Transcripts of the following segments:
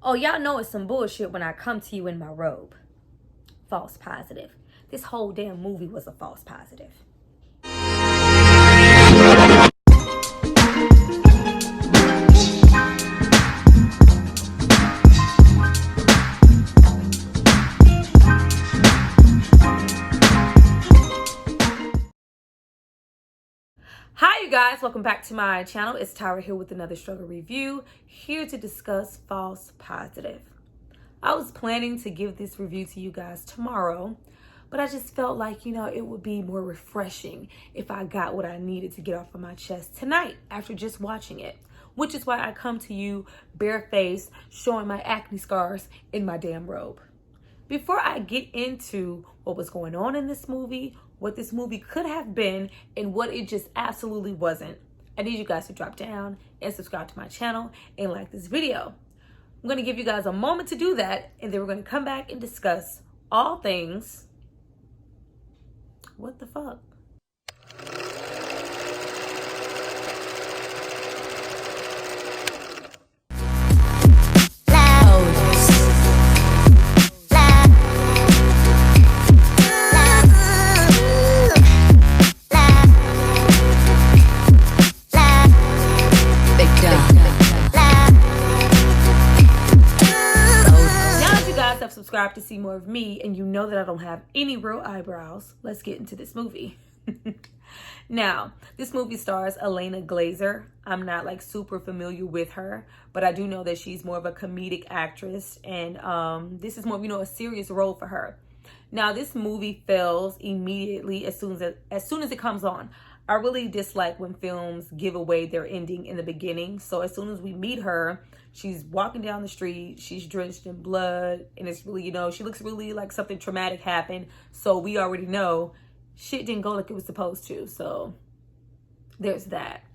Oh, y'all know it's some bullshit when I come to you in my robe. False positive. This whole damn movie was a false positive. Hi you guys, welcome back to my channel. It's Tyra here with another struggle review, here to discuss false positive. I was planning to give this review to you guys tomorrow, but I just felt like, it would be more refreshing if I got what I needed to get off of my chest tonight after just watching it, which is why I come to you barefaced, showing my acne scars in my damn robe. Before I get into what was going on in this movie, what this movie could have been, and what it just absolutely wasn't, I need you guys to drop down and subscribe to my channel and like this video. I'm going to give you guys a moment to do that, and then we're going to come back and discuss all things. What the fuck? Subscribe to see more of me, and you know that I don't have any real eyebrows. Let's get into this movie. Now, this movie stars Ilana Glazer. I'm not like super familiar with her, but I do know that she's more of a comedic actress, and this is more of, a serious role for her. Now, this movie fails immediately as soon as it comes on. I really dislike when films give away their ending in the beginning. So as soon as we meet her, she's walking down the street, she's drenched in blood, and it's really, she looks really like something traumatic happened. So we already know shit didn't go like it was supposed to. So there's that.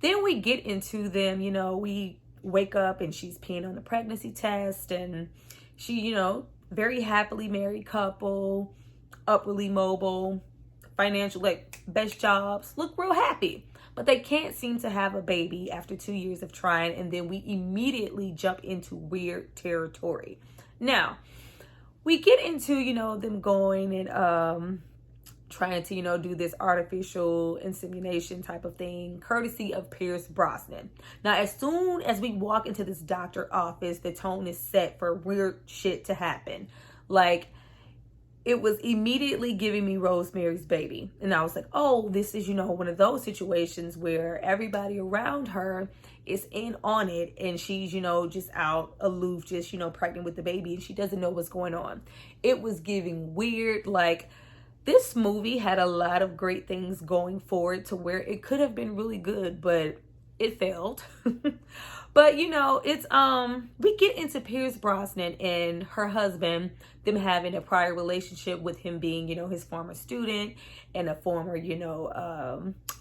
Then we get into them, we wake up and she's peeing on the pregnancy test, and she, very happily married couple, upwardly mobile, financial, like best jobs, look real happy, but they can't seem to have a baby after 2 years of trying. And then we immediately jump into weird territory. Now we get into, them going and trying to, do this artificial insemination type of thing, courtesy of Brosnan. Now, as soon as we walk into this doctor office, the tone is set for weird shit to happen. Like, it was immediately giving me Rosemary's Baby. And I was like, oh, this is, one of those situations where everybody around her is in on it, and she's, just out aloof, just, pregnant with the baby, and she doesn't know what's going on. It was giving weird. Like, this movie had a lot of great things going for it to where it could have been really good, but it failed. But it's we get into Brosnan and her husband, them having a prior relationship with him being, his former student and a former,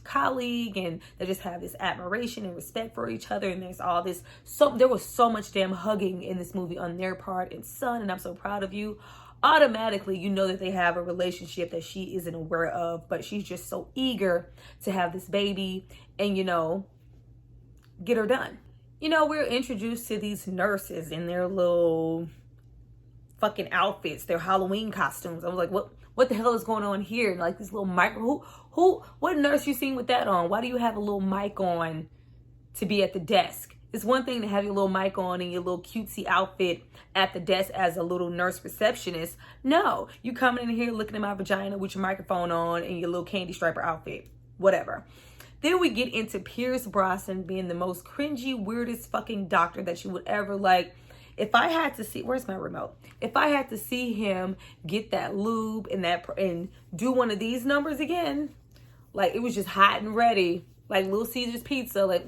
colleague, and they just have this admiration and respect for each other. And there's all this, there was so much damn hugging in this movie on their part. And son, and I'm so proud of you. Automatically, you know that they have a relationship that she isn't aware of, but she's just so eager to have this baby and, get her done. We're introduced to these nurses in their little fucking outfits, their Halloween costumes. I was like, what the hell is going on here? And like this little micro, what nurse you seen with that on? Why do you have a little mic on to be at the desk? It's one thing to have your little mic on and your little cutesy outfit at the desk as a little nurse receptionist. No, you coming in here looking at my vagina with your microphone on and your little candy striper outfit, whatever. Then we get into Brosnan being the most cringy, weirdest fucking doctor that you would ever like. If I had to see, where's my remote? If I had to see him get that lube and do one of these numbers again, like it was just hot and ready, like Little Caesar's pizza, like,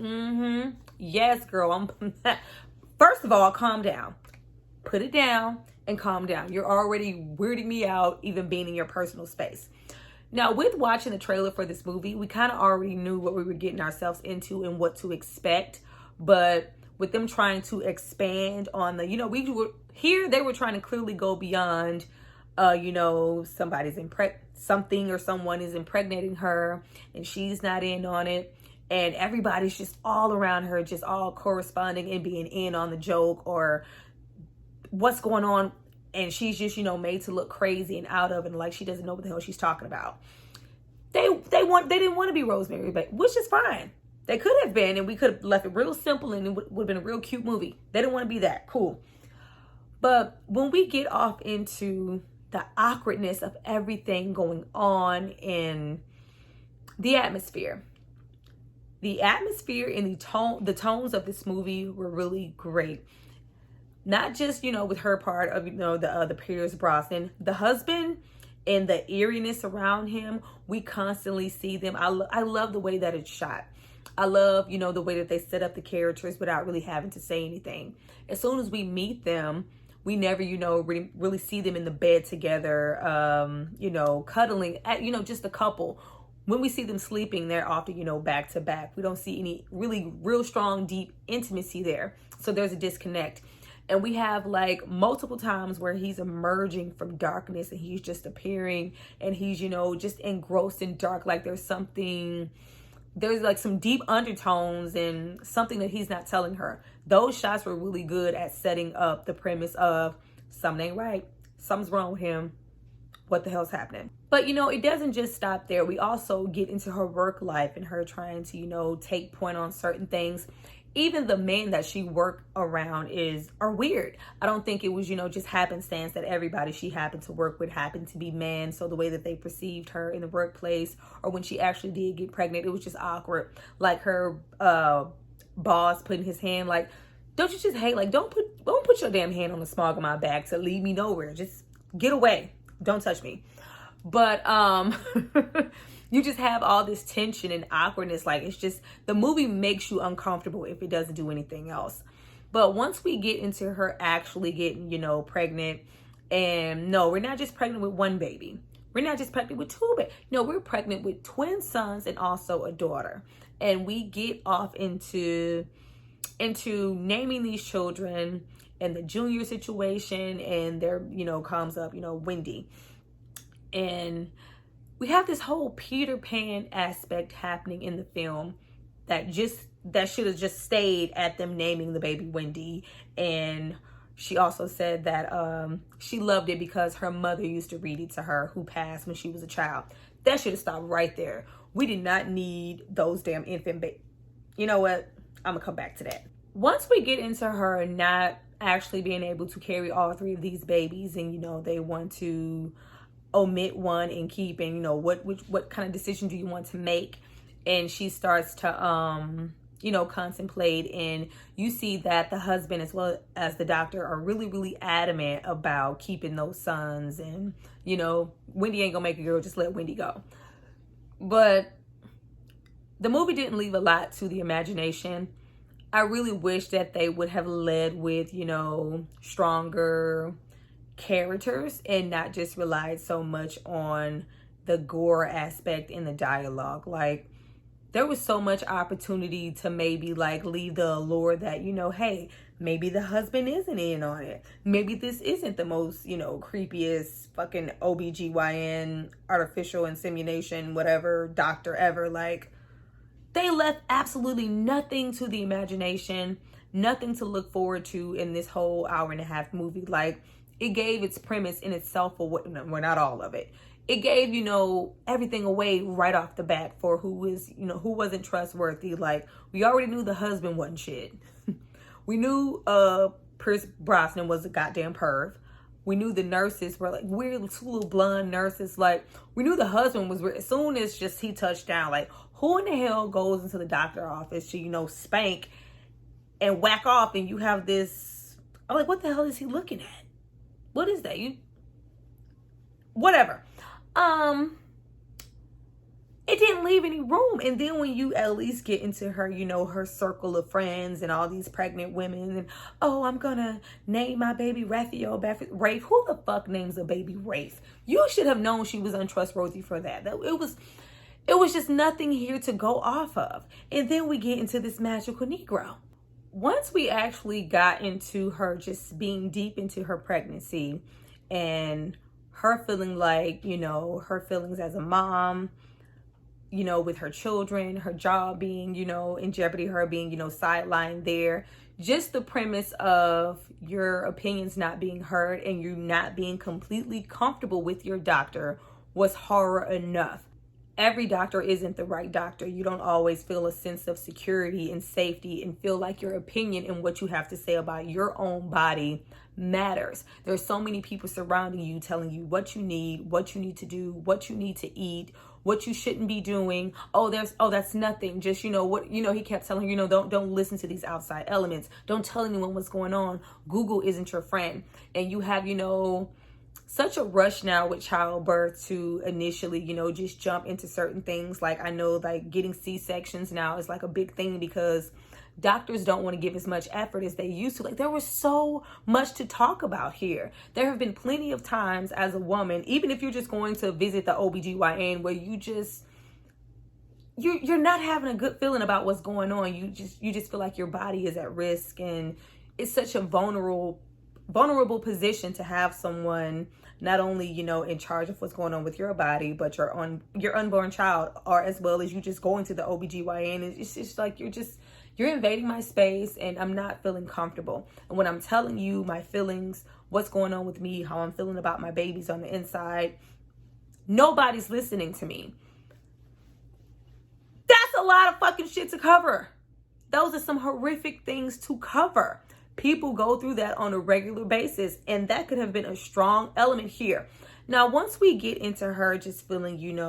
yes, girl. First of all, calm down. Put it down and calm down. You're already weirding me out, even being in your personal space. Now, with watching the trailer for this movie, we kind of already knew what we were getting ourselves into and what to expect. But with them trying to expand on the, we were here, they were trying to clearly go beyond, something or someone is impregnating her and she's not in on it. And everybody's just all around her, just all corresponding and being in on the joke or what's going on, and she's just, made to look crazy and out of, and like she doesn't know what the hell she's talking about. They didn't want to be Rosemary, but which is fine. They could have been, and we could have left it real simple, and it would have been a real cute movie. They didn't want to be that. Cool. But when we get off into the awkwardness of everything going on in the atmosphere and the tones of this movie were really great. Not just, with her part of, the Pierce Brosnan, the husband and the eeriness around him, we constantly see them. I love the way that it's shot. I love, the way that they set up the characters without really having to say anything. As soon as we meet them, we never, really see them in the bed together, cuddling, just a couple. When we see them sleeping, they're often, back to back. We don't see any really real strong, deep intimacy there. So there's a disconnect. And we have like multiple times where he's emerging from darkness and he's just appearing and he's, just engrossed in dark. Like there's like some deep undertones and something that he's not telling her. Those shots were really good at setting up the premise of something ain't right. Something's wrong with him. What the hell's happening? But, it doesn't just stop there. We also get into her work life and her trying to, take point on certain things. Even the men that she worked around are weird. I don't think it was, just happenstance that everybody she happened to work with happened to be men. So the way that they perceived her in the workplace or when she actually did get pregnant, it was just awkward. Like her boss putting his hand, like, don't you just hate, like, don't put your damn hand on the small of my back to lead me nowhere. Just get away. Don't touch me. But you just have all this tension and awkwardness. Like, it's just, the movie makes you uncomfortable if it doesn't do anything else. But once we get into her actually getting, pregnant, and no, we're not just pregnant with one baby. We're not just pregnant with two babies. No, we're pregnant with twin sons and also a daughter. And we get off into naming these children and the junior situation, and there, comes up, Wendy. And we have this whole Peter Pan aspect happening in the film that should have just stayed at them naming the baby Wendy. And she also said that she loved it because her mother used to read it to her, who passed when she was a child. That should have stopped right there. We did not need those damn infant babies. You know what? I'm going to come back to that. Once we get into her not actually being able to carry all three of these babies, and, they want to omit one and keep, and what kind of decision do you want to make, and she starts to contemplate, and you see that the husband as well as the doctor are really, really adamant about keeping those sons, and Wendy ain't gonna make a girl, just let Wendy go. But the movie didn't leave a lot to the imagination. I really wish that they would have led with stronger characters and not just relied so much on the gore aspect in the dialogue. Like, there was so much opportunity to maybe like leave the allure that, hey, maybe the husband isn't in on it. Maybe this isn't the most, creepiest fucking OBGYN, artificial insemination, whatever, doctor ever. Like, they left absolutely nothing to the imagination, nothing to look forward to in this whole hour and a half movie. Like, it gave its premise in itself, well, not all of it. It gave, everything away right off the bat for who wasn't trustworthy. Like, we already knew the husband wasn't shit. We knew Pierce Brosnan was a goddamn perv. We knew the nurses were like weird, two little blonde nurses. Like, we knew the husband was weird. As soon as just he touched down, like, who in the hell goes into the doctor's office to, spank and whack off, and you have this, I'm like, what the hell is he looking at? What is that? Whatever. It didn't leave any room. And then when you at least get into her, her circle of friends and all these pregnant women, and, oh, I'm gonna name my baby Raphael Rafe. Who the fuck names a baby Rafe? You should have known she was untrustworthy for that. It was just nothing here to go off of. And then we get into this magical Negro. Once we actually got into her just being deep into her pregnancy and her feeling like, her feelings as a mom, with her children, her job being, in jeopardy, her being, sidelined there, Just the premise of your opinions not being heard and you not being completely comfortable with your doctor was horror enough. Every doctor isn't the right doctor. You don't always feel a sense of security and safety and feel like your opinion and what you have to say about your own body matters. There's so many people surrounding you telling you what you need to do, what you need to eat, what you shouldn't be doing. That's nothing. Just, he kept telling her, don't listen to these outside elements. Don't tell anyone what's going on. Google isn't your friend. And you have, such a rush now with childbirth to initially, just jump into certain things. Like, I know, like, getting C-sections now is like a big thing because doctors don't want to give as much effort as they used to. Like, there was so much to talk about here. There have been plenty of times as a woman, even if you're just going to visit the OBGYN, where you're not having a good feeling about what's going on. You just feel like your body is at risk, and it's such a vulnerable position to have someone not only, in charge of what's going on with your body, but your unborn child, or as well as you just going to the OBGYN. It's just like you're invading my space and I'm not feeling comfortable. And when I'm telling you my feelings, what's going on with me, how I'm feeling about my babies on the inside, nobody's listening to me. That's a lot of fucking shit to cover. Those are some horrific things to cover. People go through that on a regular basis, and that could have been a strong element here. Now, once we get into her just feeling, it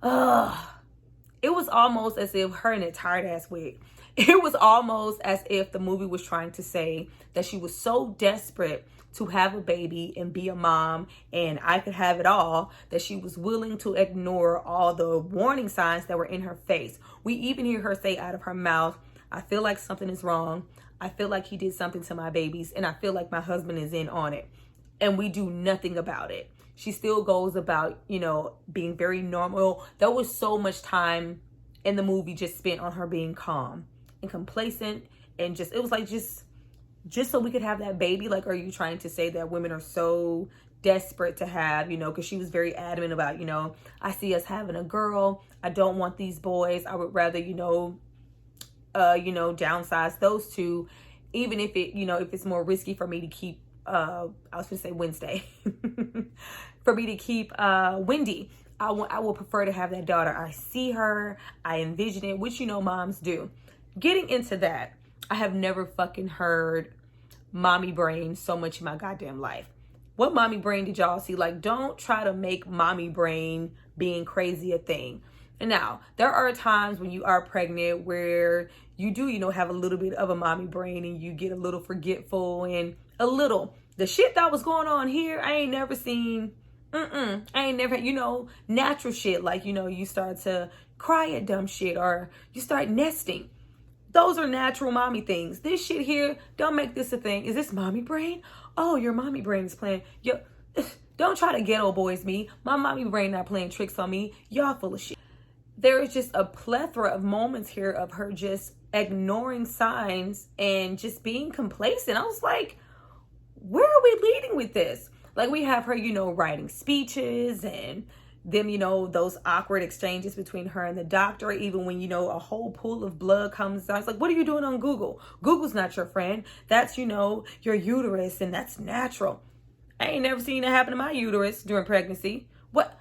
was almost as if her in a tired ass wig. It was almost as if the movie was trying to say that she was so desperate to have a baby and be a mom and I could have it all, that she was willing to ignore all the warning signs that were in her face. We even hear her say out of her mouth, I feel like something is wrong. I feel like he did something to my babies, and I feel like my husband is in on it. And we do nothing about it. She still goes about, being very normal. There was so much time in the movie just spent on her being calm and complacent, and it was like just so we could have that baby. Like, are you trying to say that women are so desperate to have, because she was very adamant about, I see us having a girl. I don't want these boys. I would rather, downsize those two, even if if it's more risky for me to keep, I was going to say Wednesday, for me to keep Wendy. I will prefer to have that daughter. I see her, I envision it, which moms do. Getting into that, I have never fucking heard mommy brain so much in my goddamn life. What mommy brain did y'all see? Like, don't try to make mommy brain being crazy a thing. And now, there are times when you are pregnant where you do, have a little bit of a mommy brain and you get a little forgetful and the shit that was going on here, I ain't never seen, I ain't never, natural shit. Like, you start to cry at dumb shit or you start nesting. Those are natural mommy things. This shit here, don't make this a thing. Is this mommy brain? Oh, your mommy brain is playing. Don't try to ghetto boys me. My mommy brain not playing tricks on me. Y'all full of shit. There is just a plethora of moments here of her just ignoring signs and just being complacent. I was like, where are we leading with this? Like, we have her, writing speeches and them, those awkward exchanges between her and the doctor, even when, a whole pool of blood comes out. It's like, what are you doing on Google? Google's not your friend. That's, your uterus, and that's natural. I ain't never seen that happen to my uterus during pregnancy. What?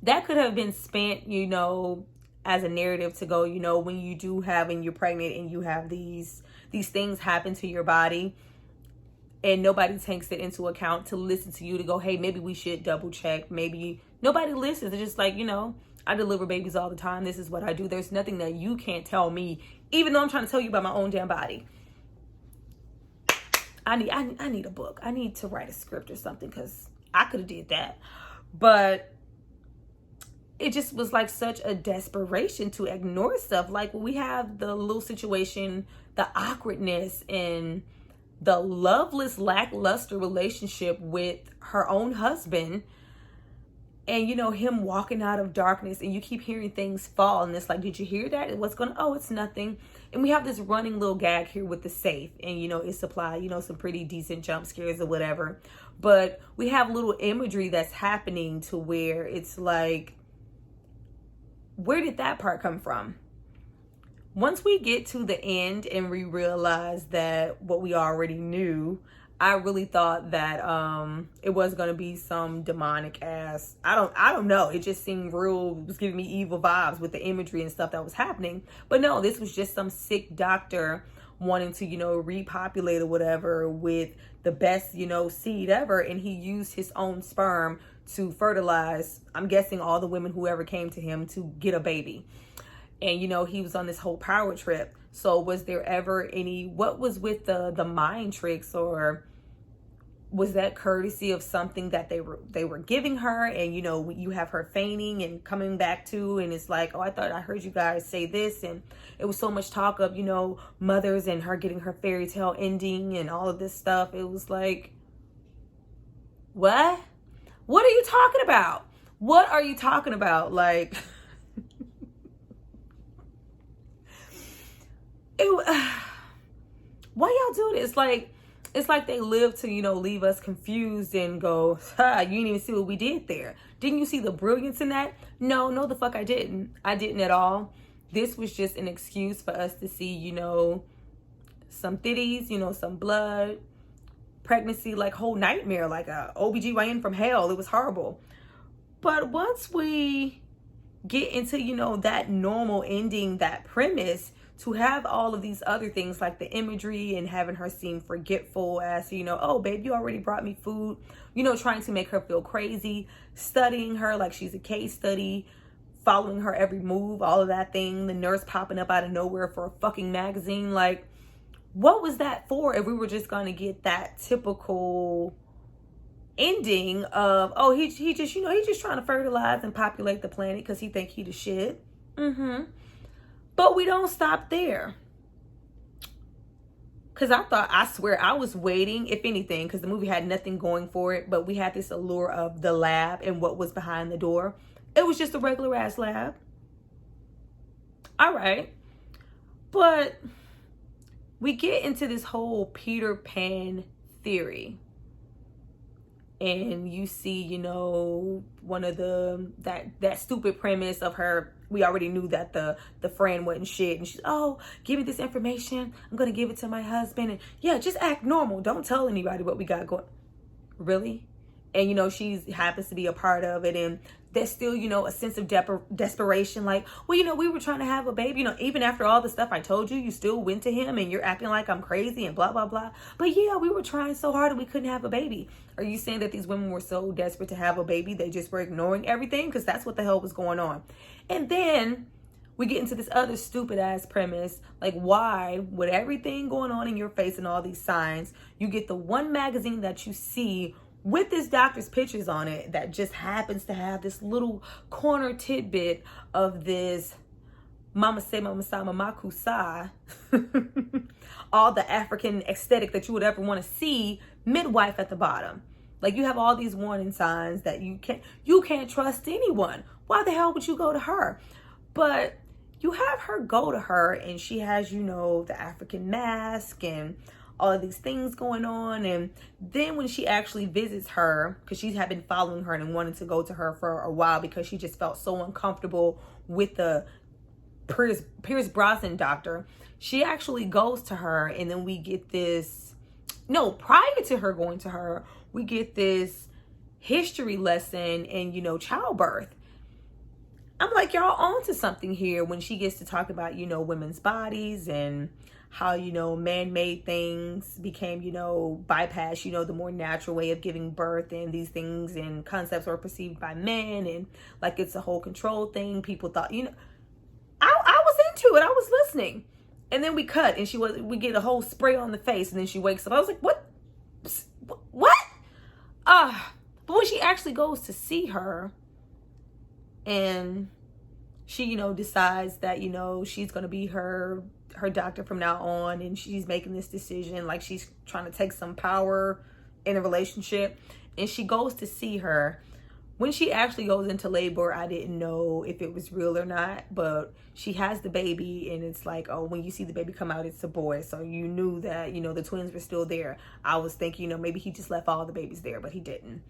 That could have been spent, as a narrative to go, when you do have and you're pregnant and you have these things happen to your body and nobody takes it into account to listen to you to go, hey, maybe we should double check. Maybe nobody listens. It's just like, I deliver babies all the time. This is what I do. There's nothing that you can't tell me, even though I'm trying to tell you about my own damn body. I need a book. I need to write a script or something because I could have did that. But it just was like such a desperation to ignore stuff. Like, we have the little situation, the awkwardness and the loveless, lackluster relationship with her own husband. And, him walking out of darkness and you keep hearing things fall. And it's like, did you hear that? What's going on? Oh, it's nothing. And we have this running little gag here with the safe. And, it supplied, some pretty decent jump scares or whatever. But we have little imagery that's happening to where it's like, where did that part come from? once we get to the end and we realize that what we already knew, I really thought that it was gonna be some demonic ass. I don't know. It just seemed real. It was giving me evil vibes with the imagery and stuff that was happening. But no, this was just some sick doctor wanting to, repopulate or whatever with the best, seed ever, and he used his own sperm to fertilize, I'm guessing, all the women who ever came to him to get a baby. And, he was on this whole power trip. So was there ever what was with the mind tricks, or was that courtesy of something that they were giving her? And, you have her fainting and coming back to, and it's like, oh, I thought I heard you guys say this. And it was so much talk of, mothers and her getting her fairy tale ending and all of this stuff. It was like, what? What are you talking about? What are you talking about? Like... why y'all do this? It's like they live to, leave us confused and go, you didn't even see what we did there. Didn't you see the brilliance in that? No, the fuck I didn't. I didn't at all. This was just an excuse for us to see, some titties, some blood, pregnancy, like whole nightmare, like a OBGYN from hell. It was horrible. But once we get into, that normal ending, that premise, to have all of these other things like the imagery and having her seem forgetful as, oh, babe, you already brought me food, trying to make her feel crazy, studying her like she's a case study, following her every move, all of that thing, the nurse popping up out of nowhere for a fucking magazine. Like, what was that for if we were just going to get that typical ending of, oh, he just, he's just trying to fertilize and populate the planet because he think he the shit. But we don't stop there. Because I swear, I was waiting, if anything, because the movie had nothing going for it, but we had this allure of the lab and what was behind the door. It was just a regular ass lab. All right. But we get into this whole Peter Pan theory. And you see, one of that stupid premise of her. We already knew that the friend wasn't shit. And she's, oh, give me this information. I'm going to give it to my husband. And yeah, just act normal. Don't tell anybody what we got going. Really? And, she happens to be a part of it. And there's still, a sense of desperation. Like, well, we were trying to have a baby. Even after all the stuff I told you, you still went to him and you're acting like I'm crazy and blah, blah, blah. But yeah, we were trying so hard and we couldn't have a baby. Are you saying that these women were so desperate to have a baby, they just were ignoring everything? Because that's what the hell was going on. And then we get into this other stupid ass premise. Like, why, with everything going on in your face and all these signs, you get the one magazine that you see with this doctor's pictures on it that just happens to have this little corner tidbit of this mama say, mama sa, mama kusa, all the African aesthetic that you would ever want to see, midwife at the bottom. Like, you have all these warning signs that you can't trust anyone. Why the hell would you go to her? But you have her go to her and she has, the African mask and all of these things going on. And then when she actually visits her, because she had been following her and wanted to go to her for a while because she just felt so uncomfortable with the Pierce Brosnan doctor, she actually goes to her. And then we get this, prior to her going to her, we get this history lesson in, childbirth. I'm like, y'all on to something here when she gets to talk about, women's bodies and how, man-made things became, bypass, the more natural way of giving birth, and these things and concepts were perceived by men, and like it's a whole control thing. People thought, I was into it. I was listening. And then we cut and we get a whole spray on the face and then she wakes up. I was like, what? But when she actually goes to see her and she, decides that, she's going to be her doctor from now on, and she's making this decision, like she's trying to take some power in a relationship, and she goes to see her. When she actually goes into labor, I didn't know if it was real or not, but she has the baby, and it's like, oh, when you see the baby come out, it's a boy. So you knew that, the twins were still there. I was thinking, maybe he just left all the babies there, but he didn't.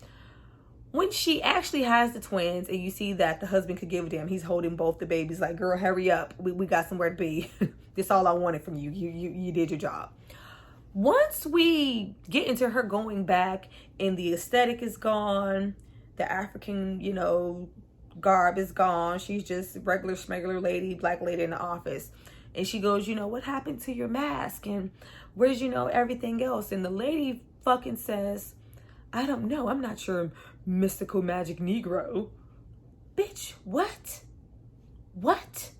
When she actually has the twins and you see that the husband could give a damn, he's holding both the babies like, girl, hurry up. We got somewhere to be. This all I wanted from you. You did your job. Once we get into her going back and the aesthetic is gone, the African, garb is gone. She's just regular schmegular lady, black lady in the office. And she goes, what happened to your mask? And where's, everything else? And the lady fucking says, I don't know. I'm not sure, mystical magic Negro. Bitch, what? What?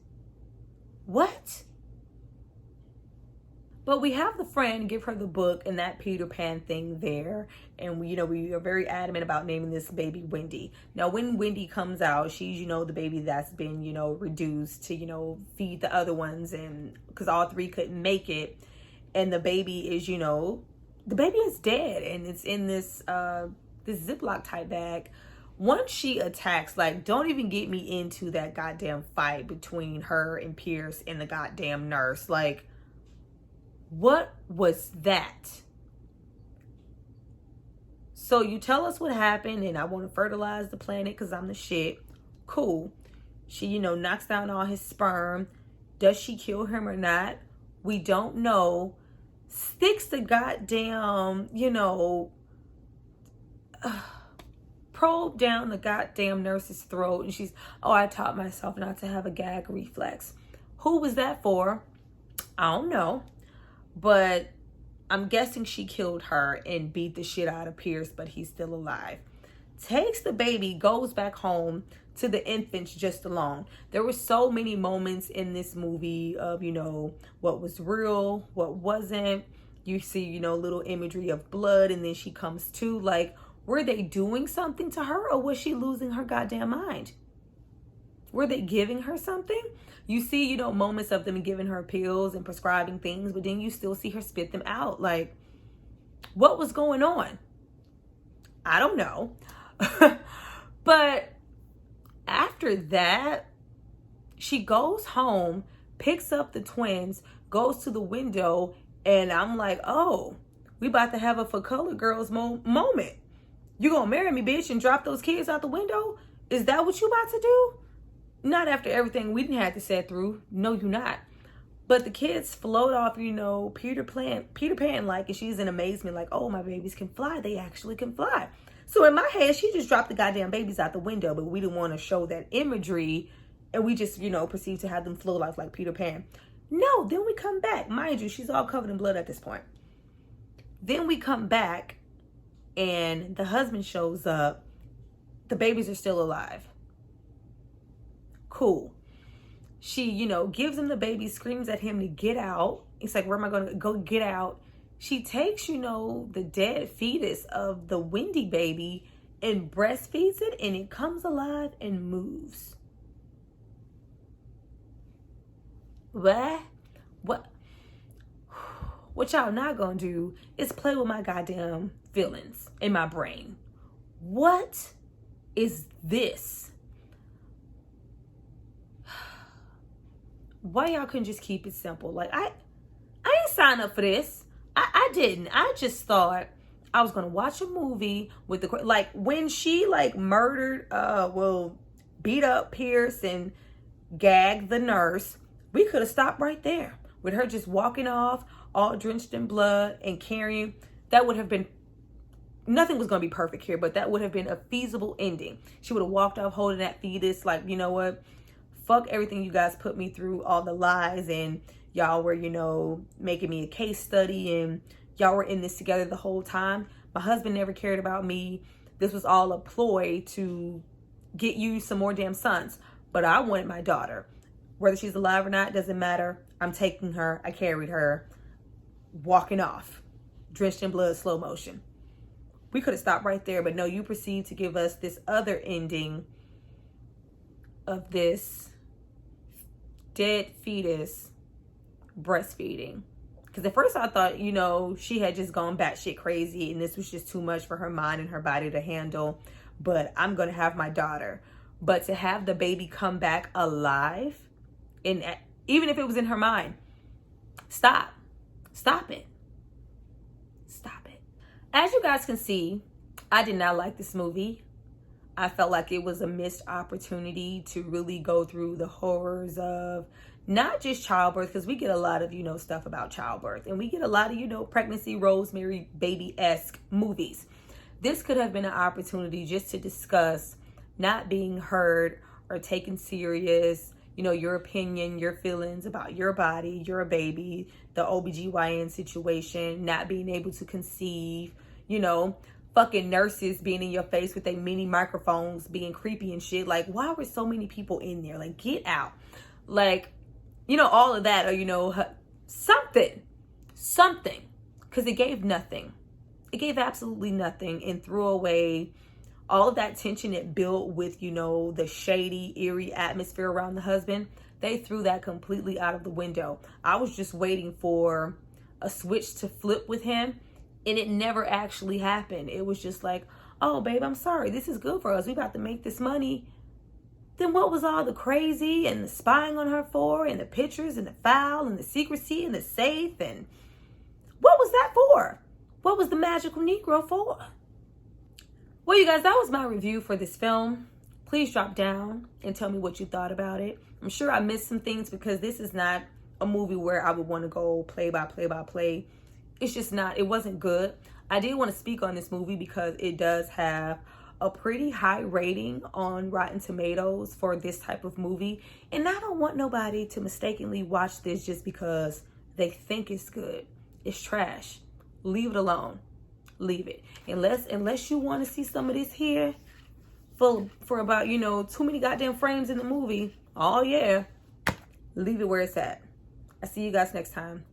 But we have the friend give her the book and that Peter Pan thing there. And we are very adamant about naming this baby Wendy. Now, when Wendy comes out, she's, the baby that's been, reduced to, feed the other ones. And because all three couldn't make it. And the baby is, the baby is dead. And it's in this Ziploc type bag. Once she attacks, don't even get me into that goddamn fight between her and Pierce and the goddamn nurse. What was that? So you tell us what happened and I want to fertilize the planet because I'm the shit. Cool. She, knocks down all his sperm. Does she kill him or not? We don't know. Sticks the goddamn, probe down the goddamn nurse's throat. And she's, I taught myself not to have a gag reflex. Who was that for? I don't know. But I'm guessing she killed her and beat the shit out of Pierce, but he's still alive. Takes the baby, goes back home to the infants just alone. There were so many moments in this movie of, what was real, what wasn't. You see, little imagery of blood and then she comes to. Were they doing something to her or was she losing her goddamn mind? Were they giving her something? You see, moments of them giving her pills and prescribing things, but then you still see her spit them out. What was going on? I don't know. But after that, she goes home, picks up the twins, goes to the window, and I'm like, oh, we about to have a For Color Girls moment. You gonna marry me, bitch, and drop those kids out the window? Is that what you about to do? Not after everything we didn't have to sit through. No, you're not. But the kids float off, Peter Pan and she's in amazement, oh, my babies can fly. They actually can fly. So in my head, she just dropped the goddamn babies out the window, but we didn't want to show that imagery. And we just, proceed to have them float off like Peter Pan. No, then we come back. Mind you, she's all covered in blood at this point. Then we come back and the husband shows up. The babies are still alive. Cool. She, gives him the baby, screams at him to get out. It's like, where am I going to go? Get out. She takes, the dead fetus of the Wendy baby and breastfeeds it and it comes alive and moves. What y'all not going to do is play with my goddamn feelings in my brain. What is this? Why y'all couldn't just keep it simple? I ain't signed up for this. I didn't. I just thought I was gonna watch a movie with the when she murdered beat up Pierce and gagged the nurse. We could have stopped right there with her just walking off all drenched in blood and carrying. That would have been, nothing was gonna be perfect here, but that would have been a feasible ending. She would have walked off holding that fetus you know what? Fuck everything you guys put me through, all the lies, and y'all were, making me a case study, and y'all were in this together the whole time. My husband never cared about me. This was all a ploy to get you some more damn sons. But I wanted my daughter. Whether she's alive or not, doesn't matter. I'm taking her. I carried her. Walking off. Drenched in blood, slow motion. We could have stopped right there, but no, you proceed to give us this other ending of this dead fetus breastfeeding. Because at first I thought, she had just gone batshit crazy and this was just too much for her mind and her body to handle. But I'm going to have my daughter. But to have the baby come back alive, and even if it was in her mind, stop it. As you guys can see, I did not like this movie. I felt like it was a missed opportunity to really go through the horrors of not just childbirth, because we get a lot of, stuff about childbirth, and we get a lot of, pregnancy, Rosemary Baby-esque movies. This could have been an opportunity just to discuss not being heard or taken serious, your opinion, your feelings about your body, you're a baby, the OBGYN situation, not being able to conceive, fucking nurses being in your face with their mini microphones, being creepy and shit. Like, why were so many people in there? Like, get out. Like, all of that, or, something. Because it gave nothing. It gave absolutely nothing, and threw away all of that tension it built with, the shady, eerie atmosphere around the husband. They threw that completely out of the window. I was just waiting for a switch to flip with him, and it never actually happened. It was just like, oh, babe, I'm sorry. This is good for us. We about to make this money. Then what was all the crazy and the spying on her for, and the pictures and the file and the secrecy and the safe, and what was that for? What was the magical Negro for? Well, you guys, that was my review for this film. Please drop down and tell me what you thought about it. I'm sure I missed some things because this is not a movie where I would want to go play by play. It's just not. It wasn't good. I did want to speak on this movie because it does have a pretty high rating on Rotten Tomatoes for this type of movie. And I don't want nobody to mistakenly watch this just because they think it's good. It's trash. Leave it alone. Leave it. Unless you want to see some of this here for about, too many goddamn frames in the movie. Oh, yeah. Leave it where it's at. I see you guys next time.